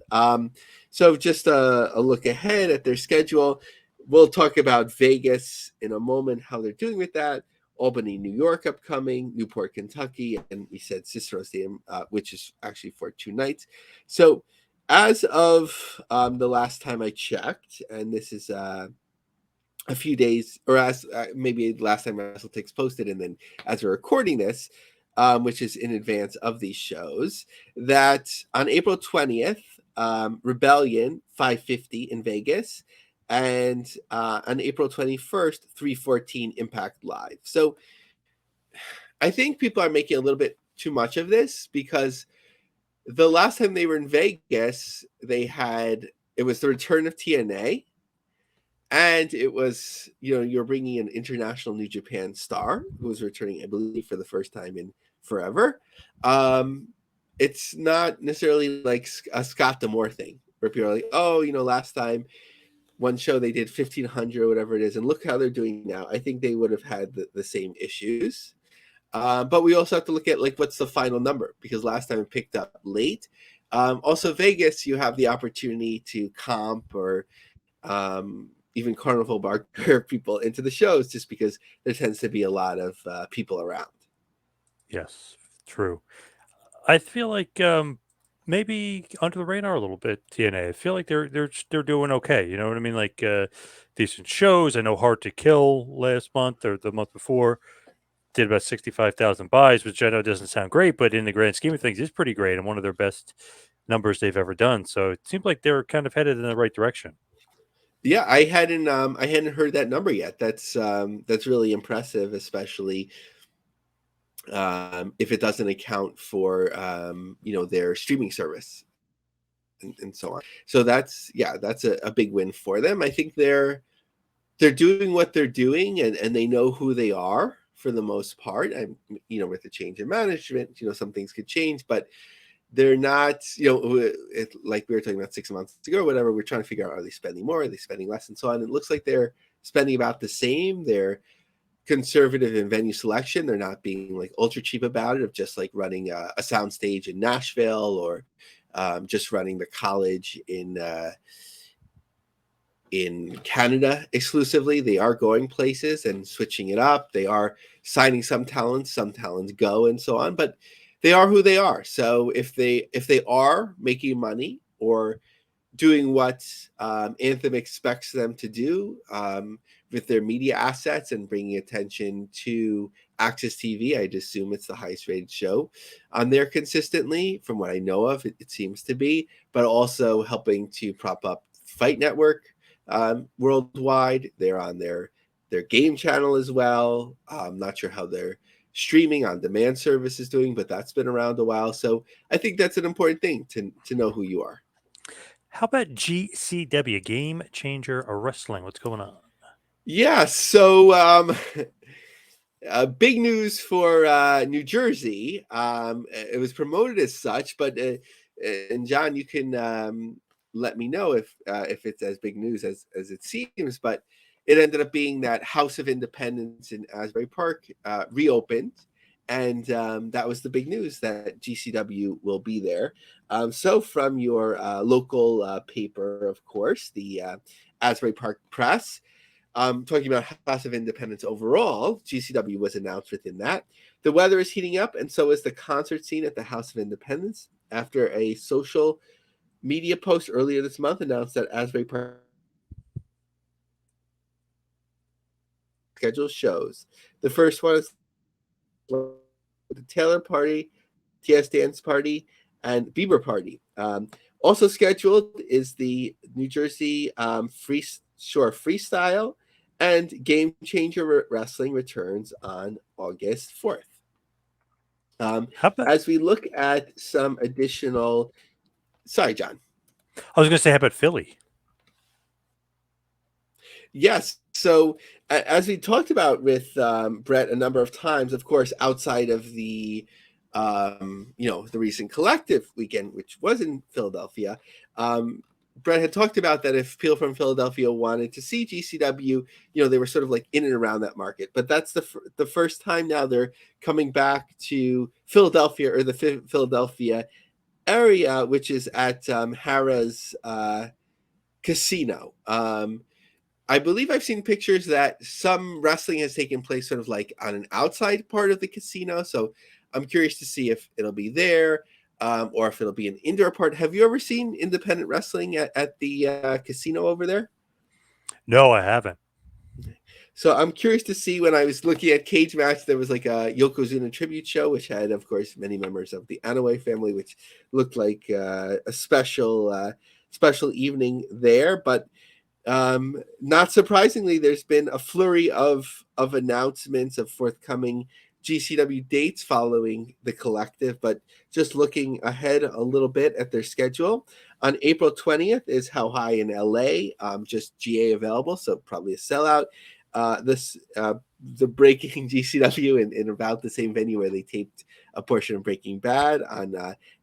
So just a look ahead at their schedule. We'll talk about Vegas in a moment, how they're doing with that. Albany, New York upcoming, Newport, Kentucky, and we said Cicero Stadium, which is actually for 2 nights. So as of the last time I checked, and this is a few days, or as maybe last time WrestleTix posted, and then as we're recording this, which is in advance of these shows, that on April 20th, Rebellion 550 in Vegas, and on April 21st, 314 Impact Live. So I think people are making a little bit too much of this because the last time they were in Vegas, it was the return of TNA. And it was, you're bringing an international New Japan star who was returning, I believe, for the first time in forever. It's not necessarily like a Scott D'Amore thing where people are like, oh, last time one show they did 1,500 or whatever it is, and look how they're doing now. I think they would have had the same issues. But we also have to look at like what's the final number, because last time it picked up late. Also, Vegas, you have the opportunity to comp or even Carnival Bar people into the shows just because there tends to be a lot of people around. Yes, true. I feel like maybe under the radar a little bit. TNA. I feel like they're doing okay. You know what I mean? Like decent shows. I know Hard to Kill last month or the month before did about 65,000 buys, which I know doesn't sound great, but in the grand scheme of things, is pretty great and one of their best numbers they've ever done. So it seems like they're kind of headed in the right direction. Yeah, I hadn't heard that number yet. That's really impressive, especially if it doesn't account for their streaming service and so on. So that's a big win for them. I think they're doing what they're doing and they know who they are for the most part. And with the change in management, some things could change, but they're not, like we were talking about 6 months ago or whatever. We're trying to figure out, are they spending more? Are they spending less? And so on. It looks like they're spending about the same. They're conservative in venue selection. They're not being like ultra cheap about it, of just like running a soundstage in Nashville or just running the college in Canada exclusively. They are going places and switching it up. They are signing some talents go and so on, but they are who they are. So if they are making money or doing what Anthem expects them to do with their media assets and bringing attention to Access TV. I'd assume it's the highest rated show on there consistently, from what I know of, it seems to be, but also helping to prop up Fight Network worldwide. They're on their game channel as well. I'm not sure how their streaming on demand service is doing, but that's been around a while. So I think that's an important thing to know who you are. How about GCW, Game Changer Wrestling? What's going on? Yeah, so big news for New Jersey. It was promoted as such, but and John, you can let me know if it's as big news as it seems. But it ended up being that House of Independence in Asbury Park reopened. And that was the big news, that GCW will be there. So from your local paper, of course, the Asbury Park Press, talking about House of Independence overall, GCW was announced within that. The weather is heating up, and so is the concert scene at the House of Independence, after a social media post earlier this month announced that Asbury Park scheduled shows. The first one is the Taylor Party, TS Dance Party, and Bieber Party. Also scheduled is the New Jersey Freestyle, and Game Changer Wrestling returns on August 4th. As we look at some additional... Sorry, John. I was going to say, how about Philly? Yes. So as we talked about with Brett a number of times, of course, outside of the the recent Collective weekend, which was in Philadelphia, Brett had talked about that if people from Philadelphia wanted to see GCW, they were sort of like in and around that market. But that's the first time now they're coming back to Philadelphia, or the Philadelphia area, which is at Harrah's Casino. I believe I've seen pictures that some wrestling has taken place sort of like on an outside part of the casino. So I'm curious to see if it'll be there or if it'll be an indoor part. Have you ever seen independent wrestling at the casino over there? No, I haven't. So I'm curious to see. When I was looking at Cage Match, there was like a Yokozuna tribute show, which had, of course, many members of the Anoa'i family, which looked like a special evening there. But not surprisingly, there's been a flurry of announcements of forthcoming GCW dates following the Collective. But just looking ahead a little bit at their schedule, on April 20th is How High in LA, just GA available, so probably a sellout. The Breaking GCW in about the same venue where they taped a portion of Breaking Bad on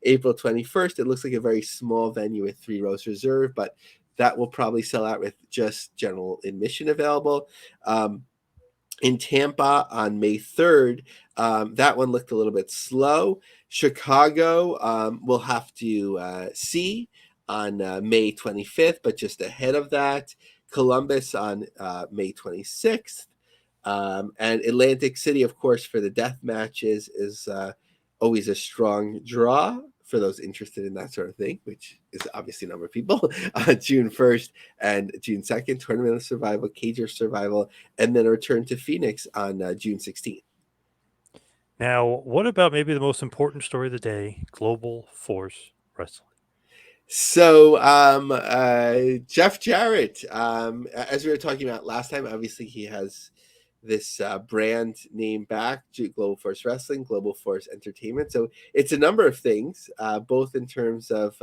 April 21st. It looks like a very small venue with 3 rows reserved, but that will probably sell out with just general admission available. In Tampa on May 3rd, that one looked a little bit slow. Chicago, we'll have to see on May 25th, but just ahead of that. Columbus on May 26th. And Atlantic City, of course, for the death matches is always a strong draw for those interested in that sort of thing, which is obviously a number of people. June 1st and June 2nd, Tournament of Survival, Cage of Survival, and then a return to Phoenix on June 16th. Now, what about maybe the most important story of the day, Global Force Wrestling? So Jeff Jarrett, as we were talking about last time, obviously he has this brand name back, Global Force Wrestling, Global Force Entertainment. So it's a number of things, both in terms of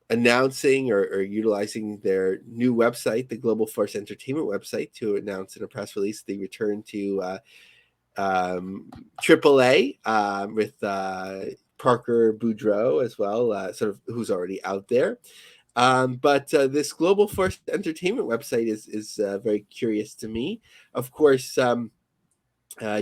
announcing or utilizing their new website, the Global Force Entertainment website, to announce in a press release the return to AAA with Parker Boudreaux as well, sort of who's already out there. But this Global Force Entertainment website is very curious to me. Of course,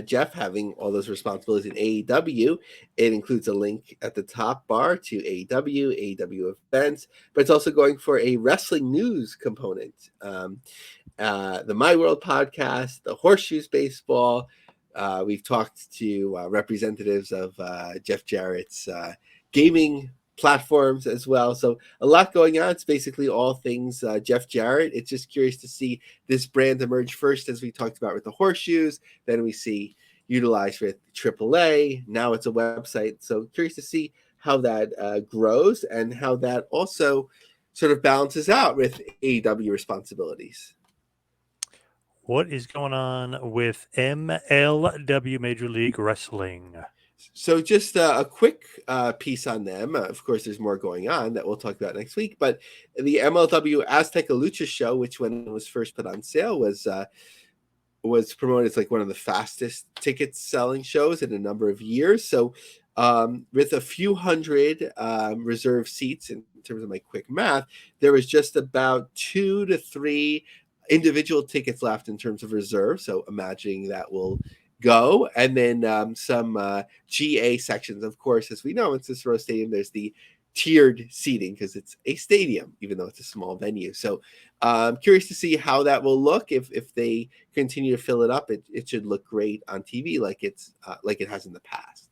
Jeff having all those responsibilities in AEW, it includes a link at the top bar to AEW events, but it's also going for a wrestling news component. The My World podcast, the Horseshoes Baseball. We've talked to representatives of Jeff Jarrett's gaming platforms as well. So a lot going on. It's basically all things Jeff Jarrett. It's just curious to see this brand emerge first, as we talked about with the horseshoes. Then we see utilized with AAA. Now it's a website. So curious to see how that grows and how that also sort of balances out with AEW responsibilities. What is going on with MLW, Major League Wrestling? So just a quick piece on them. Of course, there's more going on that we'll talk about next week. But the MLW Azteca Lucha show, which when it was first put on sale, was promoted as like one of the fastest ticket selling shows in a number of years. So with a few hundred reserved seats, in terms of my quick math, there was just about 2 to 3 individual tickets left in terms of reserve. So imagining that will go, and then some GA sections. Of course, as we know, in Cicero Stadium, there's the tiered seating because it's a stadium, even though it's a small venue. So I'm curious to see how that will look. If they continue to fill it up, it should look great on TV like it has in the past.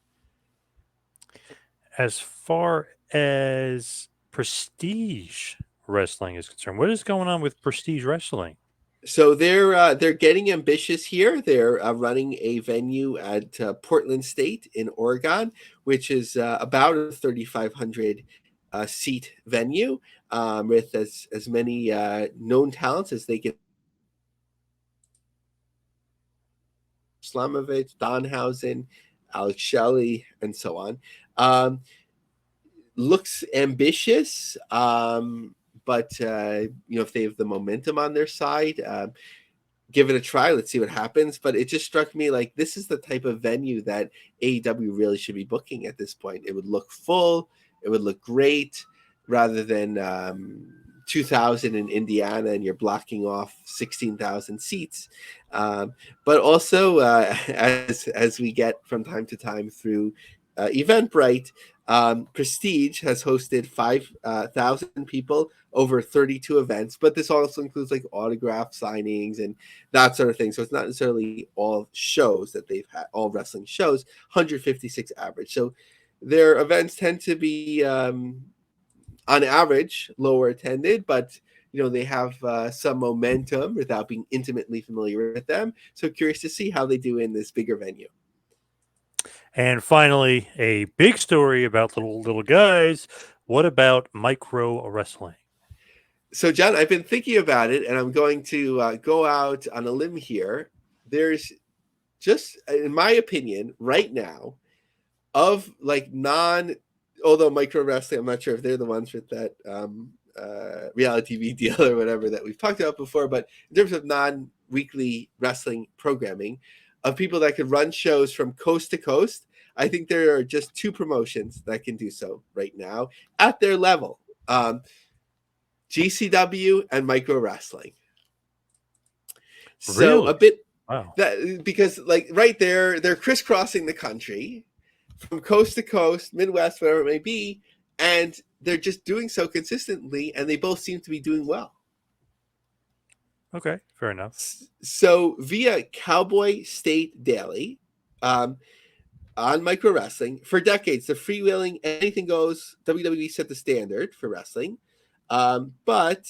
As far as Prestige Wrestling is concerned, what is going on with Prestige Wrestling? So they're getting ambitious here. They're running a venue at Portland State in Oregon, which is about a 3,500 seat venue with as many known talents as they can. Slamovich, Donhausen, Alex Shelley, and so on. Looks ambitious. But if they have the momentum on their side, give it a try. Let's see what happens. But it just struck me like this is the type of venue that AEW really should be booking at this point. It would look full. It would look great rather than 2,000 in Indiana and you're blocking off 16,000 seats. But also, as we get from time to time through Eventbrite, Prestige has hosted 5,000 people over 32 events, but this also includes like autograph signings and that sort of thing. So it's not necessarily all shows that they've had, all wrestling shows, 156 average. So their events tend to be, on average, lower attended, but they have some momentum without being intimately familiar with them. So curious to see how they do in this bigger venue. And finally, a big story about little guys. What about micro wrestling? So, John, I've been thinking about it, and I'm going to go out on a limb here. There's just, in my opinion, right now, of like although micro wrestling, I'm not sure if they're the ones with that reality TV deal or whatever that we've talked about before, but in terms of non-weekly wrestling programming, of people that could run shows from coast to coast, I think there are just 2 promotions that can do so right now at their level. GCW and micro wrestling. So Really? a bit, wow, that because like right there, they're crisscrossing the country from coast to coast, Midwest, whatever it may be, and they're just doing so consistently, and they both seem to be doing well. okay, fair enough. So via Cowboy State Daily, on micro wrestling, for decades, the freewheeling anything goes WWE set the standard for wrestling. But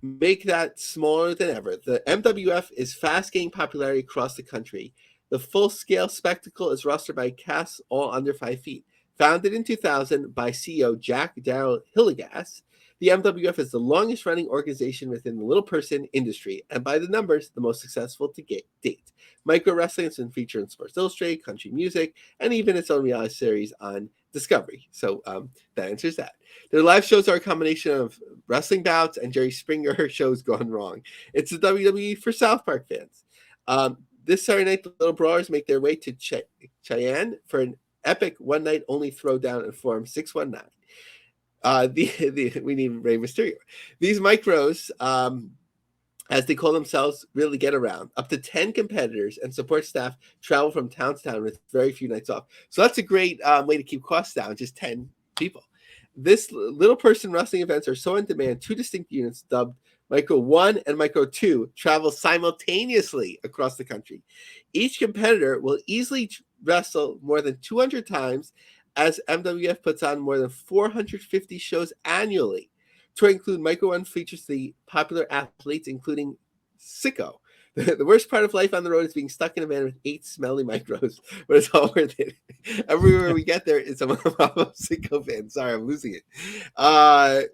make that smaller than ever. The MWF is fast gaining popularity across the country. The full-scale spectacle is rostered by casts all under 5 feet. Founded in 2000 by CEO Jack Darrell Hillegas, the MWF is the longest-running organization within the little person industry, and by the numbers, the most successful to date. Micro wrestling has been featured in Sports Illustrated, country music, and even its own reality series on Discovery. So that answers that. Their live shows are a combination of wrestling bouts and Jerry Springer shows gone wrong. It's the WWE for South Park fans. This Saturday night, the Little Brawlers make their way to Cheyenne for an epic one-night-only throwdown in Forum 619. We need Rey Mysterio. These micros, as they call themselves, really get around. Up to 10 competitors and support staff travel from town to town with very few nights off. So that's a great way to keep costs down, just 10 people. This little person wrestling events are so in demand, 2 distinct units dubbed Micro 1 and Micro 2 travel simultaneously across the country. Each competitor will easily wrestle more than 200 times as MWF puts on more than 450 shows annually. Tour include Micro Run features the popular athletes, including Sicko. The worst part of life on the road is being stuck in a van with 8 smelly micros, but it's all worth it. Everywhere we get there, it's a mom-up Sicko fan. Sorry, I'm losing it.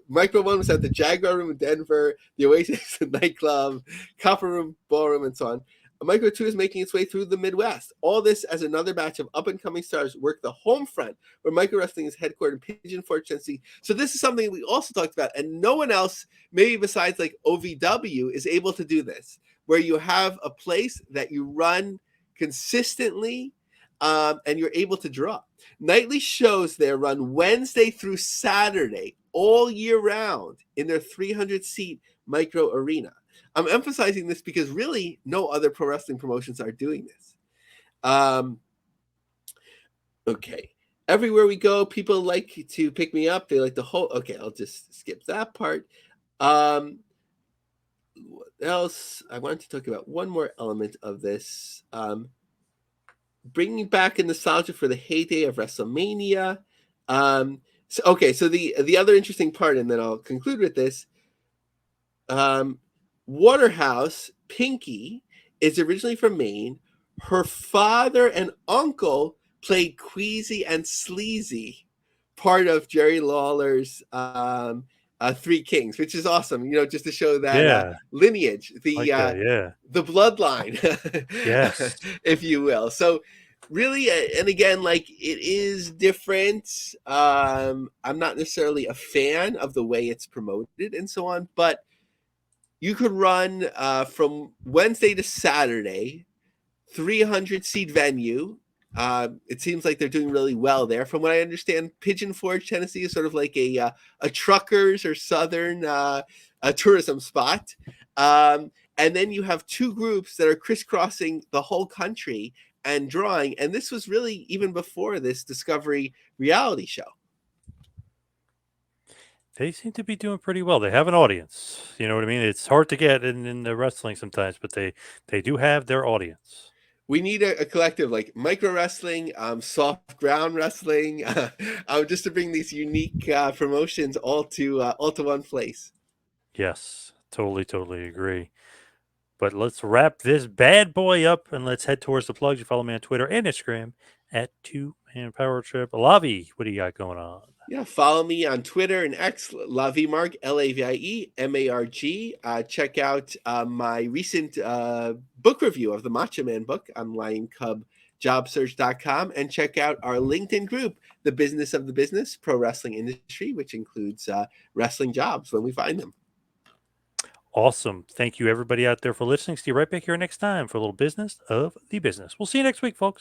Micro One was at the Jaguar Room in Denver, the Oasis nightclub, Copper Room, Ballroom, and so on. Micro 2 is making its way through the Midwest. All this as another batch of up-and-coming stars work the home front, where Micro Wrestling is headquartered in Pigeon Forge, Tennessee. So this is something we also talked about, and no one else, maybe besides like OVW, is able to do this, where you have a place that you run consistently, and you're able to draw. Nightly shows there run Wednesday through Saturday all year round in their 300-seat Micro Arena. I'm emphasizing this because really no other pro wrestling promotions are doing this. Okay. Everywhere we go, people like to pick me up. They like the whole. Okay, I'll just skip that part. What else? I wanted to talk about one more element of this. Bringing back a nostalgia for the heyday of WrestleMania. So the other interesting part, and then I'll conclude with this. Waterhouse, Pinky, is originally from Maine. Her father and uncle played Queasy and Sleazy, part of Jerry Lawler's Three Kings, which is awesome, just to show that lineage, the bloodline, yes, if you will. So really, and again, like, it is different. I'm not necessarily a fan of the way it's promoted and so on, but you could run from Wednesday to Saturday, 300-seat venue. It seems like they're doing really well there. From what I understand, Pigeon Forge, Tennessee is sort of like a truckers or southern tourism spot. And then you have 2 groups that are crisscrossing the whole country and drawing. And this was really even before this Discovery reality show. They seem to be doing pretty well. They have an audience. You know what I mean? It's hard to get in the wrestling sometimes, but they do have their audience. We need a collective like Micro Wrestling, Soft Ground Wrestling, just to bring these unique promotions all to one place. Yes, totally agree. But let's wrap this bad boy up and let's head towards the plugs. You follow me on Twitter and Instagram at 2Man Power Trip. Lavie, what do you got going on? Yeah, follow me on Twitter and X, Lavie Marg, LAVIE-MARG. Check out my recent book review of the Macho Man book on LionCubJobSearch.com, and check out our LinkedIn group, The Business of the Business Pro Wrestling Industry, which includes wrestling jobs when we find them. Awesome. Thank you, everybody out there, for listening. See you right back here next time for a little business of the business. We'll see you next week, folks.